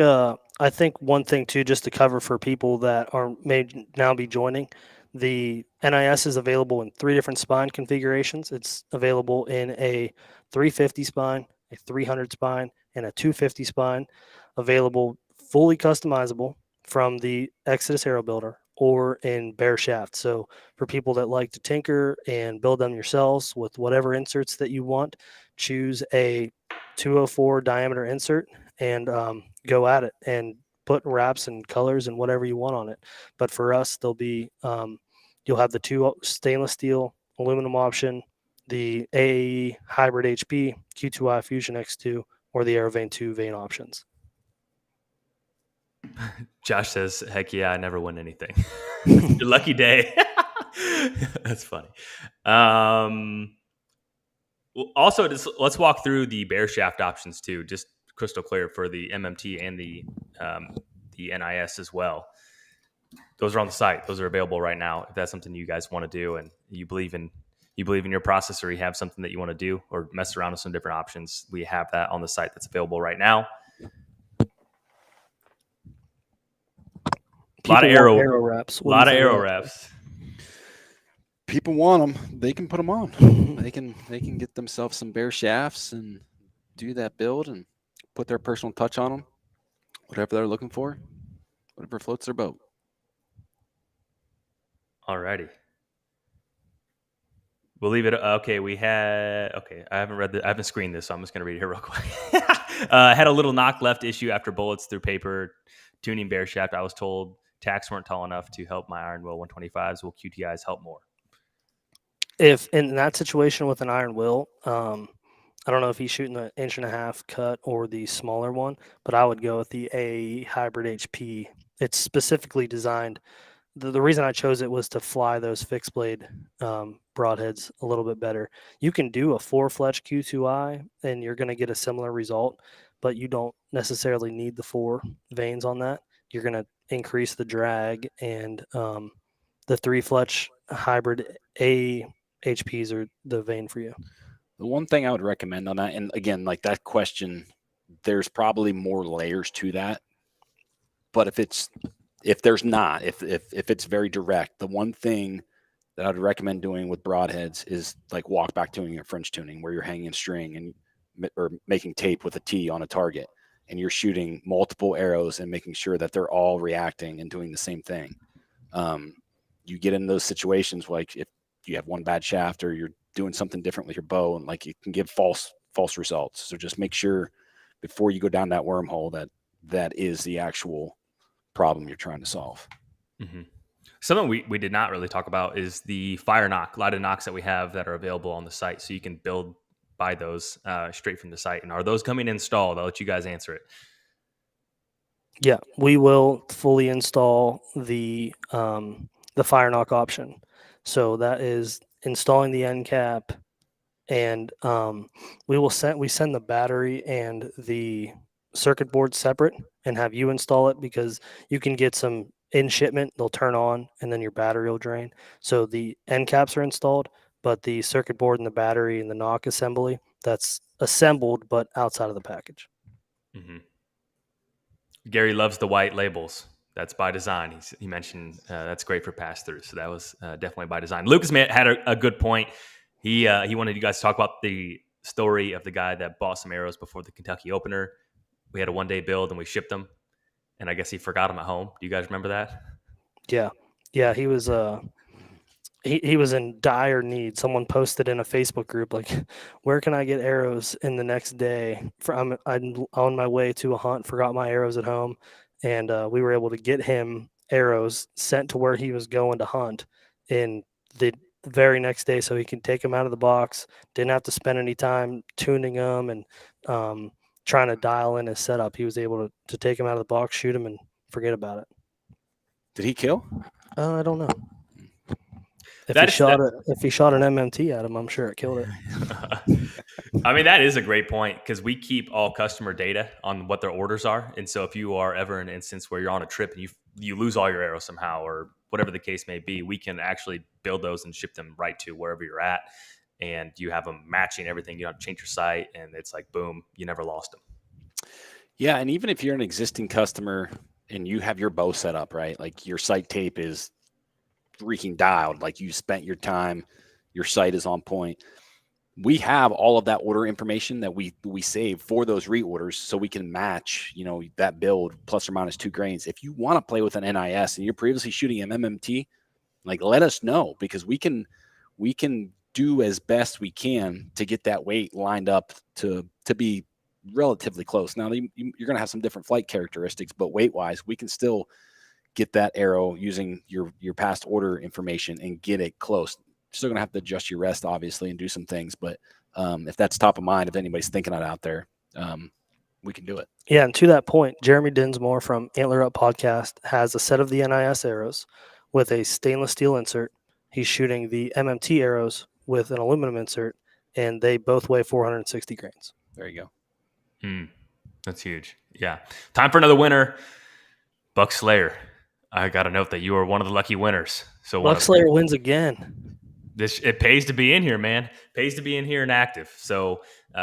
one thing too, just to cover for people that may now be joining, the NIS is available in 3 different spine configurations. It's available in a 350 spine, a 300 spine, and a 250 spine, available fully customizable from the Exodus Aero Builder or in bare shaft. So for people that like to tinker and build them yourselves with whatever inserts that you want, choose a 204 diameter insert and go at it and put wraps and colors and whatever you want on it. But for us, they'll be you'll have the 2 stainless steel aluminum option, the AAE hybrid HP, Q2i Fusion X2, or the Aero Vane 2 vane options. Josh says, heck yeah, I never win anything. Your lucky day. That's funny. Also, let's walk through the bare shaft options too, just crystal clear for the MMT and the NIS as well. Those are on the site. Those are available right now. If that's something you guys want to do and you believe in your process, or you have something that you want to do or mess around with some different options, we have that on the site that's available right now. A lot of arrow wraps. A lot of arrow wraps. People want them. They can put them on. They can get themselves some bare shafts and do that build and put their personal touch on them. Whatever they're looking for, whatever floats their boat. Alrighty. We'll leave it. Okay, I haven't screened this, so I'm just going to read it here real quick. Had a little knock left issue after bullets through paper tuning bare shaft. I was told tacks weren't tall enough to help my iron will 125s. Will QTIs help more? If in that situation with an iron will, I don't know if he's shooting the 1.5 inch cut or the smaller one, but I would go with the AAE hybrid HP. It's specifically designed. The reason I chose it was to fly those fixed blade broadheads a little bit better. You can do a 4-fletch Q2i and you're going to get a similar result, but you don't necessarily need the 4 vanes on that. You're going to increase the drag, and the 3-fletch hybrid AE HPs are the vane for you. The one thing I would recommend on that, and again, like that question, there's probably more layers to that. But if it's very direct, the one thing that I'd recommend doing with broadheads is like walk back tuning or French tuning, where you're hanging string or making tape with a T on a target, and you're shooting multiple arrows and making sure that they're all reacting and doing the same thing. You get in those situations like if you have one bad shaft or you're doing something different with your bow, and like you can give false results. So just make sure before you go down that wormhole that is the actual problem you're trying to solve. Mm-hmm. Something we did not really talk about is the fire knock, a lot of knocks that we have that are available on the site. So you can buy those straight from the site. And are those coming installed? I'll let you guys answer it. Yeah, we will fully install the fire knock option. So that is installing the end cap, and we send the battery and the circuit board separate and have you install it, because you can get some in shipment, they'll turn on and then your battery will drain. So the end caps are installed, but the circuit board and the battery and the knock assembly, that's assembled but outside of the package. Mm-hmm. Gary loves the white labels. That's by design. He mentioned that's great for pass-throughs. So that was definitely by design. Lucas had a good point. He wanted you guys to talk about the story of the guy that bought some arrows before the Kentucky opener. We had a one-day build and we shipped them, and I guess he forgot them at home. Do you guys remember that? Yeah, he was he was in dire need. Someone posted in a Facebook group like, where can I get arrows in the next day? I'm on my way to a hunt, forgot my arrows at home, and we were able to get him arrows sent to where he was going to hunt in the very next day, so he can take them out of the box. Didn't have to spend any time tuning them and trying to dial in his setup. He was able to take them out of the box, shoot them, and forget about it. Did he kill? I don't know. If he shot an MMT at him, I'm sure it killed it. I mean, that is a great point because we keep all customer data on what their orders are. And so if you are ever in an instance where you're on a trip and you lose all your arrows somehow or whatever the case may be, we can actually build those and ship them right to wherever you're at. And you have them matching everything. You don't have to change your site. And it's like, boom, you never lost them. Yeah. And even if you're an existing customer and you have your bow set up, right? Like your sight tape is freaking dialed, like you spent your time, your site is on point. We have all of that order information that we save for those reorders, so we can match, that build plus or minus 2 grains. If you want to play with an NIS and you're previously shooting an MMT, like let us know, because we can do as best we can to get that weight lined up to be relatively close. Now you're going to have some different flight characteristics, but weight wise, we can still get that arrow using your past order information and get it close. Still going to have to adjust your rest, obviously, and do some things. But if that's top of mind, if anybody's thinking it out there, we can do it. Yeah, and to that point, Jeremy Dinsmore from Antler Up Podcast has a set of the NIS arrows with a stainless steel insert. He's shooting the MMT arrows with an aluminum insert, and they both weigh 460 grains. There you go. That's huge. Yeah. Time for another winner. Buck Slayer. I got to note that you are one of the lucky winners. So Buck Slayer wins again. It pays to be in here, man. Pays to be in here and active. So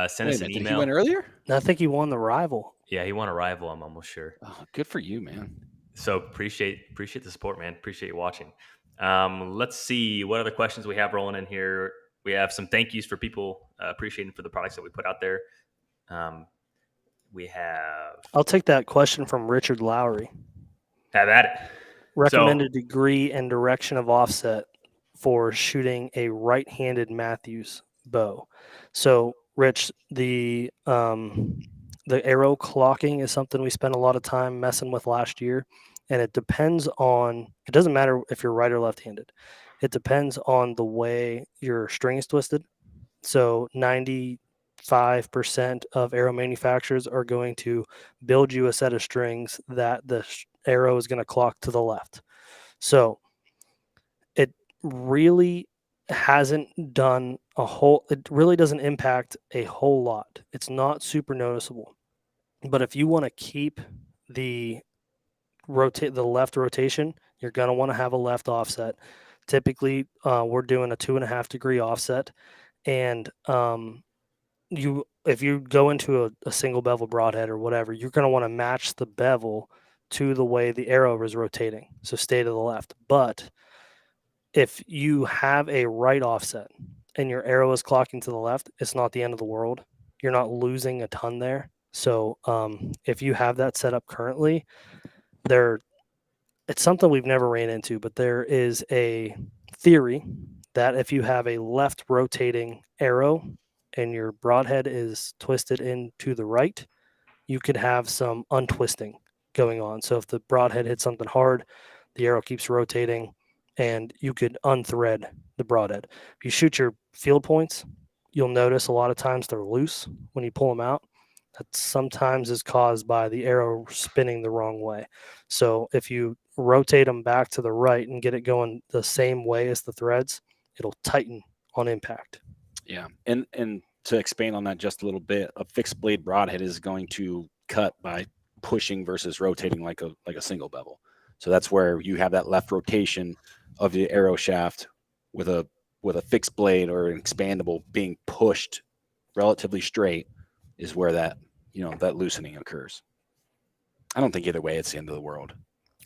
send us an email. Did he win earlier? I think he won the rival. Yeah, he won a rival. I'm almost sure. Oh, good for you, man. So appreciate the support, man. Appreciate you watching. Let's see what other questions we have rolling in here. We have some thank yous for people appreciating for the products that we put out there. I'll take that question from Richard Lowry. Have at it. Recommended degree and direction of offset for shooting a right-handed Matthews bow. So, Rich, the arrow clocking is something we spent a lot of time messing with last year, and it doesn't matter if you're right or left-handed. It depends on the way your string is twisted. So 95% of arrow manufacturers are going to build you a set of strings that the arrow is going to clock to the left. So it really hasn't done it really doesn't impact a whole lot. It's not super noticeable. But if you want to keep the left rotation, you're going to want to have a left offset. Typically, we're doing a 2.5 degree offset. And if you go into a single bevel broadhead or whatever, you're going to want to match the bevel to the way the arrow is rotating. So stay to the left. But if you have a right offset and your arrow is clocking to the left, it's not the end of the world. You're not losing a ton there. So if you have that set up currently, it's something we've never ran into, but there is a theory that if you have a left rotating arrow and your broadhead is twisted into the right, you could have some untwisting going on. So if the broadhead hits something hard, the arrow keeps rotating and you could unthread the broadhead. If you shoot your field points, you'll notice a lot of times they're loose when you pull them out. That sometimes is caused by the arrow spinning the wrong way. So if you rotate them back to the right and get it going the same way as the threads, it'll tighten on impact. Yeah. And to expand on that just a little bit, a fixed blade broadhead is going to cut by pushing versus rotating like a single bevel. So that's where you have that left rotation of the arrow shaft with a fixed blade or an expandable being pushed relatively straight is where that, that loosening occurs. I don't think either way it's the end of the world.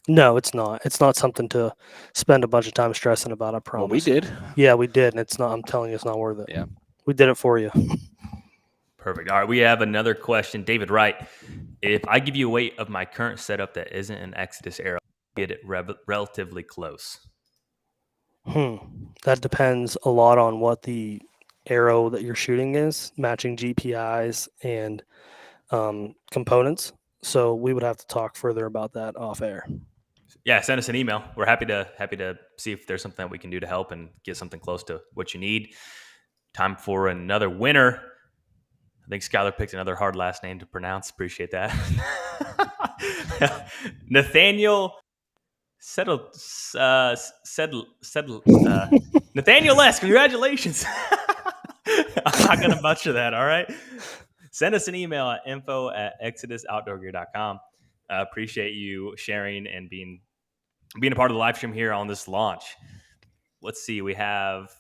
No, it's not. It's not something to spend a bunch of time stressing about, I promise. Well, we did. Yeah, we did. And it's not, I'm telling you, it's not worth it. Yeah. We did it for you. Perfect. All right, we have another question. David Wright, if I give you a weight of my current setup that isn't an Exodus arrow, get it relatively close. That depends a lot on what the arrow that you're shooting is, matching GPIs and components. So we would have to talk further about that off air. Yeah, send us an email. We're happy to see if there's something that we can do to help and get something close to what you need. Time for another winner. I think Skylar picked another hard last name to pronounce. Appreciate that. Nathaniel Nathaniel Les, congratulations. I'm not going to butcher that, all right? Send us an email at info@exodusoutdoorgear.com. Appreciate you sharing and being a part of the live stream here on this launch. Let's see. We have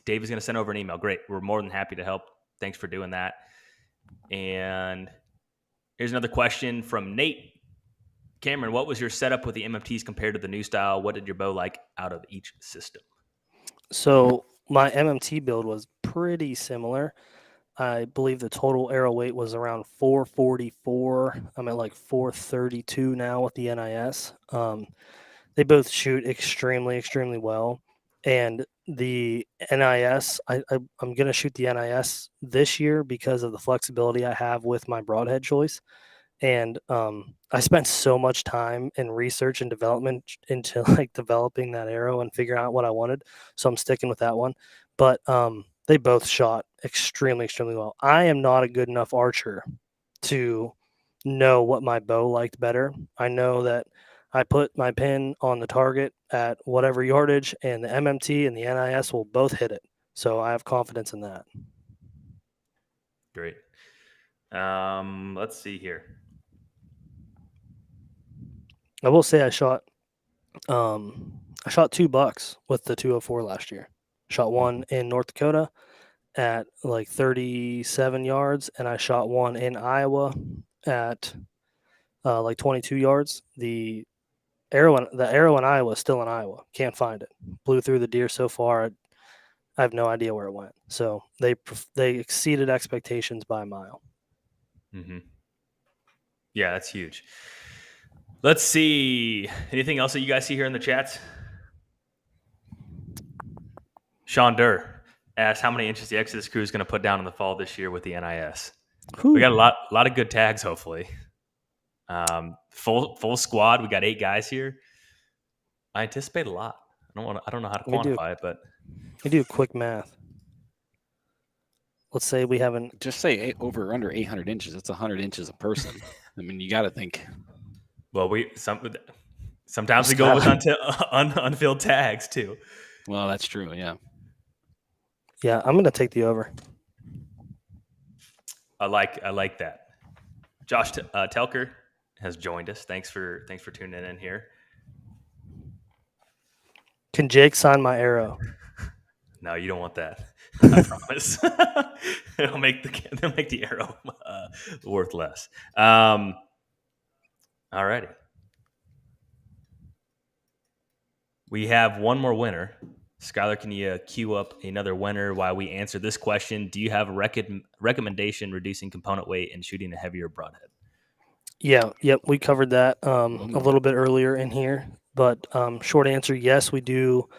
Dave is going to send over an email. Great. We're more than happy to help. Thanks for doing that. And here's another question from Nate. Cameron, what was your setup with the MFTs compared to the new style? What did your bow like out of each system? So my MMT build was pretty similar. I believe the total arrow weight was around 444. I'm at like 432 now with the NIS. They both shoot extremely, extremely well. And the NIS, I'm going to shoot the NIS this year because of the flexibility I have with my broadhead choice. And I spent so much time in research and development into like developing that arrow and figuring out what I wanted. So I'm sticking with that one. But they both shot extremely, extremely well. I am not a good enough archer to know what my bow liked better. I know that I put my pin on the target at whatever yardage, and the MMT and the NIS will both hit it. So I have confidence in that. Great. Let's see here. I will say I shot $2 bucks with the 204 last year. Shot one in North Dakota at like 37 yards, and I shot one in Iowa at like 22 yards. The arrow in Iowa is still in Iowa. Can't find it. Blew through the deer so far. I have no idea where it went. So they exceeded expectations by a mile. Mm-hmm. Yeah, that's huge. Let's see. Anything else that you guys see here in the chats? Sean Durr asks how many inches the Exodus crew is going to put down in the fall this year with the NIS. Whew. We got a lot of good tags, hopefully. Full squad. We got 8 guys here. I anticipate a lot. I don't know how to quantify it, but we do quick math. Let's say we haven't. Just say over or under 800 inches. That's 100 inches a person. I mean, you got to think. Well, sometimes we go with unfilled tags too. Well, that's true. Yeah. Yeah, I'm going to take the over. I like that. Josh Telker has joined us. Thanks for tuning in here. Can Jake sign my arrow? No, you don't want that. I promise. It'll make the arrow worth less. All righty. We have one more winner. Skylar, can you queue up another winner while we answer this question? Do you have a recommendation reducing component weight and shooting a heavier broadhead? Yeah, yep, we covered that a little bit earlier in here. But short answer, yes, we do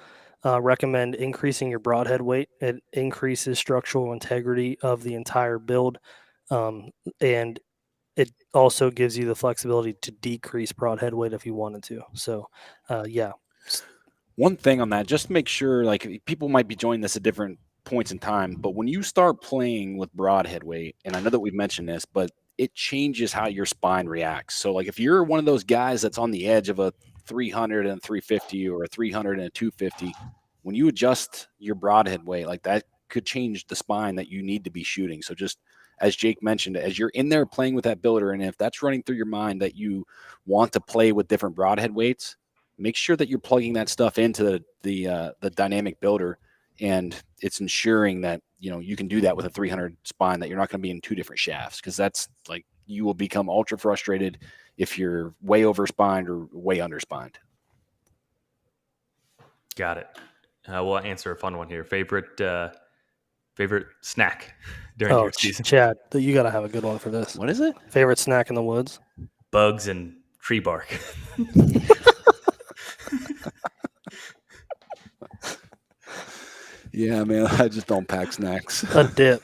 recommend increasing your broadhead weight. It increases structural integrity of the entire build, and it also gives you the flexibility to decrease broadhead weight if you wanted to. So, yeah. One thing on that, just to make sure, like people might be joining this at different points in time, but when you start playing with broadhead weight, and I know that we've mentioned this, but it changes how your spine reacts. So like if you're one of those guys that's on the edge of a 300 and 350 or a 300 and a 250, when you adjust your broadhead weight, like that could change the spine that you need to be shooting. So just as Jake mentioned, as you're in there playing with that builder, and if that's running through your mind that you want to play with different broadhead weights, make sure that you're plugging that stuff into the dynamic builder And it's ensuring that, you can do that with a 300 spine, that you're not going to be in two different shafts, because that's like, you will become ultra frustrated if you're way over spined or way under spined. Got it. We'll answer a fun one here. Favorite snack during your season? Chad, you got to have a good one for this. What is it? Favorite snack in the woods? Bugs and tree bark. Yeah, man, I just don't pack snacks. A dip.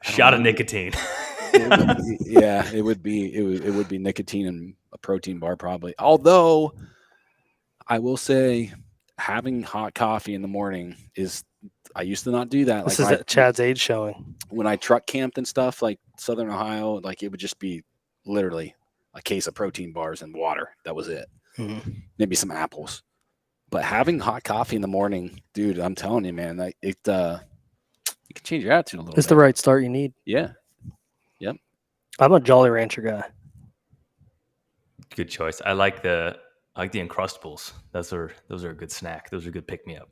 Shot of nicotine. It would be nicotine and a protein bar probably. Although I will say, having hot coffee in the morning I used to not do that. This is Chad's age showing. When I truck camped and stuff, like Southern Ohio, like it would just be literally a case of protein bars and water. That was it. Mm-hmm. Maybe some apples. But having hot coffee in the morning, dude, I'm telling you, man, it can change your attitude a little bit. It's the right start you need. Yeah. Yep. I'm a Jolly Rancher guy. Good choice. I like the Uncrustables. Those are a good snack. Those are good pick me up.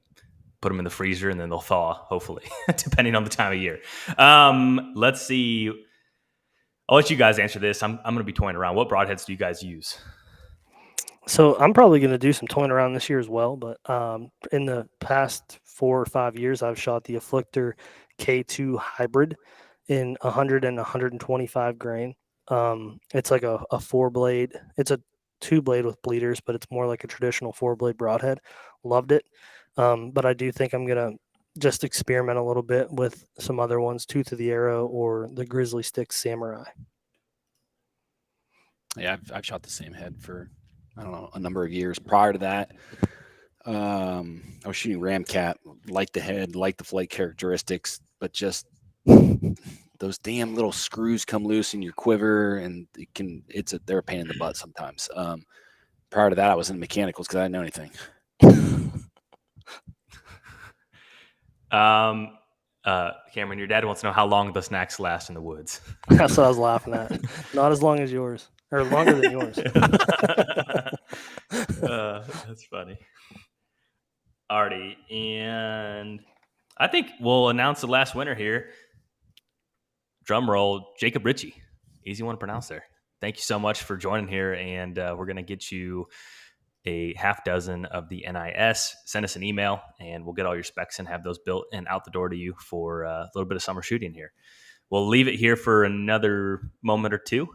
Put them in the freezer and then they'll thaw, hopefully, depending on the time of year. Let's see. I'll let you guys answer this. I'm going to be toying around. What broadheads do you guys use? So I'm probably going to do some toying around this year as well. But in the past 4 or 5 years, I've shot the Afflictor K2 hybrid in 100 and 125 grain. It's like a 4-blade. It's a 2-blade with bleeders, but it's more like a traditional 4-blade broadhead. Loved it. But I do think I'm going to just experiment a little bit with some other ones, Tooth of the Arrow or the Grizzly Stick Samurai. Yeah, I've shot the same head for, I don't know, a number of years. Prior to that, I was shooting Ramcat, like the head, like the flight characteristics, but just those damn little screws come loose in your quiver, and they're a pain in the butt sometimes. Prior to that, I was in mechanicals because I didn't know anything. Cameron, your dad wants to know how long the snacks last in the woods. That's what I was laughing at. Not as long as yours, or longer than yours. That's funny. Alrighty, and I think we'll announce the last winner here. Drum roll, Jacob Ritchie. Easy one to pronounce there. Thank you so much for joining here, and we're going to get you a half dozen of the NIS. Send us an email, and we'll get all your specs and have those built and out the door to you for a little bit of summer shooting here. We'll leave it here for another moment or two,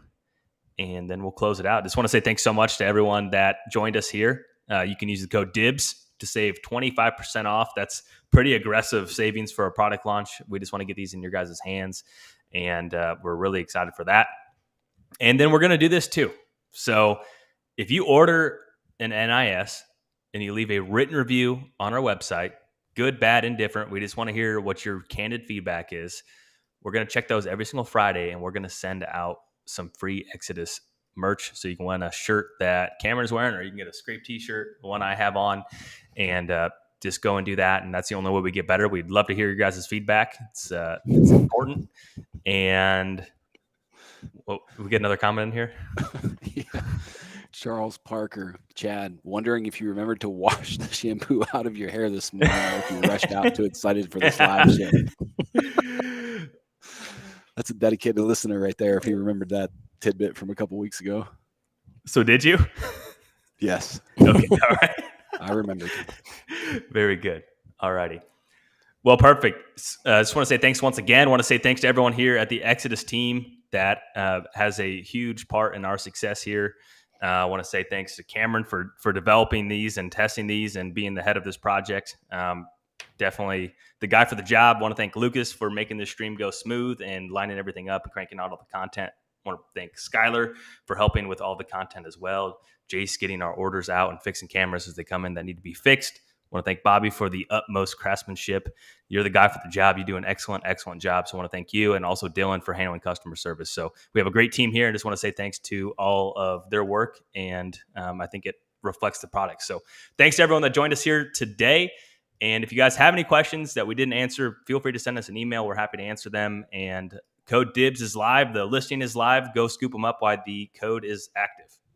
and then we'll close it out. Just want to say thanks so much to everyone that joined us here. You can use the code DIBS to save 25% off. That's pretty aggressive savings for a product launch. We just want to get these in your guys' hands, and we're really excited for that. And then we're going to do this too. So if you order an NIS and you leave a written review on our website, good, bad, indifferent, we just want to hear what your candid feedback is. We're going to check those every single Friday, and we're going to send out some free Exodus merch. So you can win a shirt that Cameron's wearing, or you can get a Scrape t-shirt, the one I have on, and just go and do that. And that's the only way we get better. We'd love to hear your guys' feedback. It's important. And we get another comment in here. Yeah. Charles Parker, Chad, wondering if you remembered to wash the shampoo out of your hair this morning, or if you rushed out too excited for this live show. That's a dedicated listener right there, if he remembered that tidbit from a couple weeks ago. So did you? Yes. Okay. All right. I remembered. Very good. All righty. Well, perfect. Just want to say thanks once again. I want to say thanks to everyone here at the Exodus team that has a huge part in our success here. I want to say thanks to Cameron for developing these and testing these and being the head of this project. Definitely the guy for the job. I want to thank Lucas for making this stream go smooth and lining everything up and cranking out all the content. I want to thank Skylar for helping with all the content as well. Jace getting our orders out and fixing cameras as they come in that need to be fixed. I want to thank Bobby for the utmost craftsmanship. You're the guy for the job. You do an excellent, excellent job. So I want to thank you, and also Dylan for handling customer service. So we have a great team here, and just want to say thanks to all of their work, and I think it reflects the product. So thanks to everyone that joined us here today. And if you guys have any questions that we didn't answer, feel free to send us an email. We're happy to answer them. And code DIBS is live. The listing is live. Go scoop them up while the code is active.